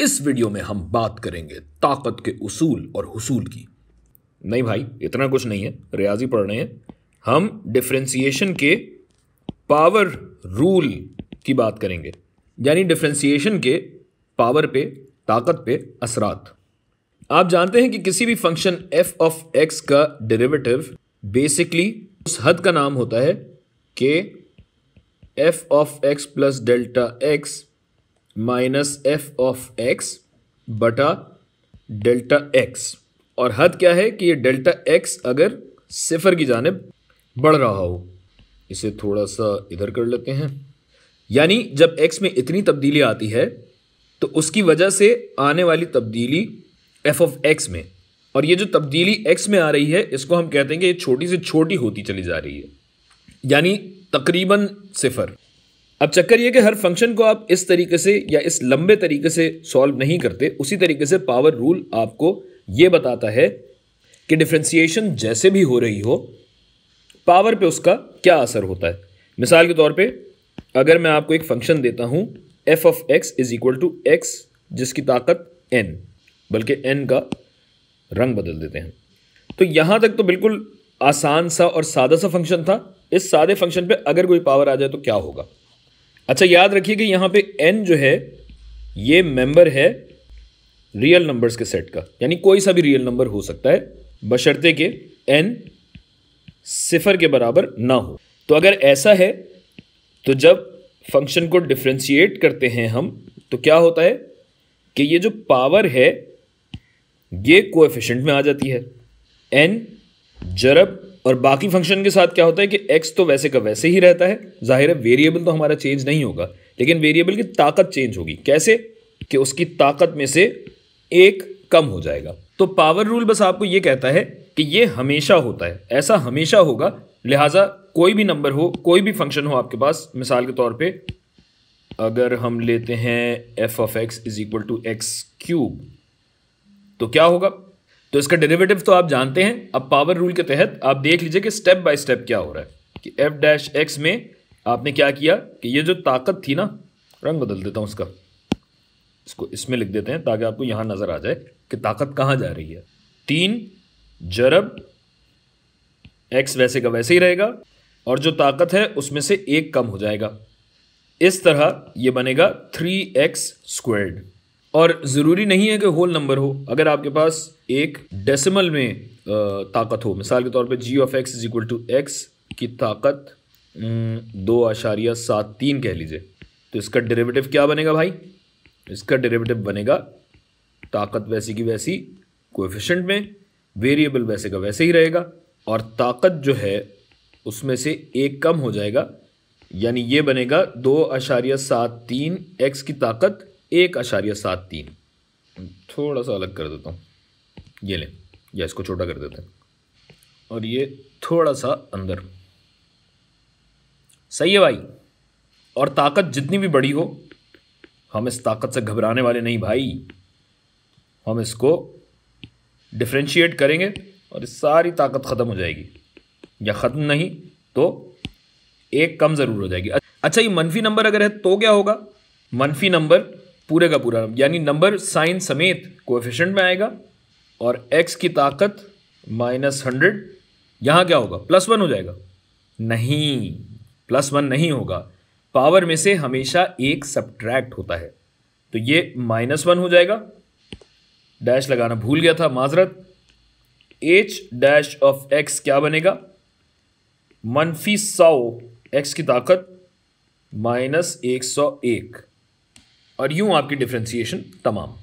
इस वीडियो में हम बात करेंगे ताकत के उसूल और हुसूल की। नहीं भाई, इतना कुछ नहीं है, रियाजी पढ़ रहे हैं हम। डिफरेंशिएशन के पावर रूल की बात करेंगे, यानी डिफरेंशिएशन के पावर पे, ताकत पे असरात। आप जानते हैं कि किसी भी फंक्शन f ऑफ x का डेरिवेटिव बेसिकली उस हद का नाम होता है कि f of x plus delta x minus f of x बटा डेल्टा x। और हद क्या है कि ये डेल्टा x अगर सिफर की जानिब बढ़ रहा हो। इसे थोड़ा सा इधर कर लेते हैं, यानी जब x में इतनी तब्दीली आती है तो उसकी वजह से आने वाली तब्दीली f ऑफ x में, और ये जो तब्दीली x में आ रही है इसको हम कहते हैं कि ये छोटी से छोटी होती चली जा रही है, यानी तकरीबन सिफर। अब चक्कर ये कि हर फंक्शन को आप इस तरीके से या इस लंबे तरीके से सॉल्व नहीं करते। उसी तरीके से पावर रूल आपको ये बताता है कि डिफरेंशिएशन जैसे भी हो रही हो, पावर पे उसका क्या असर होता है। मिसाल के तौर पे अगर मैं आपको एक फंक्शन देता हूं f of x is equal to x जिसकी ताकत n, बल्कि n का रंग बदल देते हैं, तो यहां तक तो बिल्कुल आसान सा और सादा सा फंक्शन था। इस सादे फंक्शन पे अगर कोई पावर आ जाए तो क्या होगा। अच्छा, याद रखिए कि यहां पे n जो है ये मेंबर है रियल नंबर्स के सेट का, यानी कोई सा भी रियल नंबर हो सकता है बशर्ते कि n सिफर के बराबर ना हो। तो अगर ऐसा है तो जब फंक्शन को डिफरेंशिएट करते हैं हम तो क्या होता है कि ये जो पावर है ये कोएफिशिएंट में आ जाती है, n जरब। और बाकी फंक्शन के साथ क्या होता है कि x तो वैसे का वैसे ही रहता है, जाहिर है वेरिएबल तो हमारा चेंज नहीं होगा, लेकिन वेरिएबल की ताकत चेंज होगी। कैसे कि उसकी ताकत में से एक कम हो जाएगा। तो पावर रूल बस आपको ये कहता है कि ये हमेशा होता है, ऐसा हमेशा होगा। लिहाजा कोई भी नंबर हो, कोई भी फंक्शन हो आपके पास, मिसाल के तौर पे अगर हम लेते हैं f of x is equal to x cube, तो क्या होगा। तो इसका डेरिवेटिव तो आप जानते हैं। अब पावर रूल के तहत आप देख लीजिए कि स्टेप बाय स्टेप क्या हो रहा है कि f डैश x में आपने क्या किया कि ये जो ताकत थी ना, रंग बदल देता हूं इसका, इसको इसमें लिख देते हैं ताकि आपको यहां नजर आ जाए कि ताकत कहां जा रही है। 3 जरब x वैसे का वैसे ही रहेगा और जो ताकत है उसमें से एक कम हो जाएगा। इस तरह ये बनेगा 3x स्क्वायर्ड। और ज़रूरी नहीं है कि होल नंबर हो, अगर आपके पास एक डेसिमल में ताकत हो, मिसाल के तौर पे g of x is equal to x की ताकत 2.73 कह लीजिए, तो इसका डेरिवेटिव क्या बनेगा भाई। इसका डेरिवेटिव बनेगा ताकत वैसी की वैसी कोएफिशिएंट में, वेरिएबल वैसे का वैसे ही रहेगा और ताकत जो है उसमें से एक कम हो जाएगा, यानी ये बनेगा 2.73 x की ताकत 1.73। थोड़ा सा अलग कर देता हूँ, ये लें, या इसको छोटा कर देते हैं और ये थोड़ा सा अंदर। सही है भाई। और ताकत जितनी भी बड़ी हो, हम इस ताकत से घबराने वाले नहीं भाई। हम इसको डिफरेंशिएट करेंगे और इस सारी ताकत ख़त्म हो जाएगी, या ख़त्म नहीं तो एक कम ज़रूर हो जाएगी। अच्छा, ये मनफी नंबर अगर है तो क्या होगा। मनफी नंबर पूरे का पूरा, यानी नंबर साइन समेत कोएफिशिएंट में आएगा और x की ताकत -100, यहाँ क्या होगा +1 हो जाएगा। नहीं, +1 नहीं होगा, पावर में से हमेशा एक सब्ट्रैक्ट होता है, तो ये -1 हो जाएगा। डैश लगाना भूल गया था, माजरत। h डैश ऑफ x क्या बनेगा, -100 x की ताकत -101, और यूं आपकी डिफरेंशिएशन तमाम।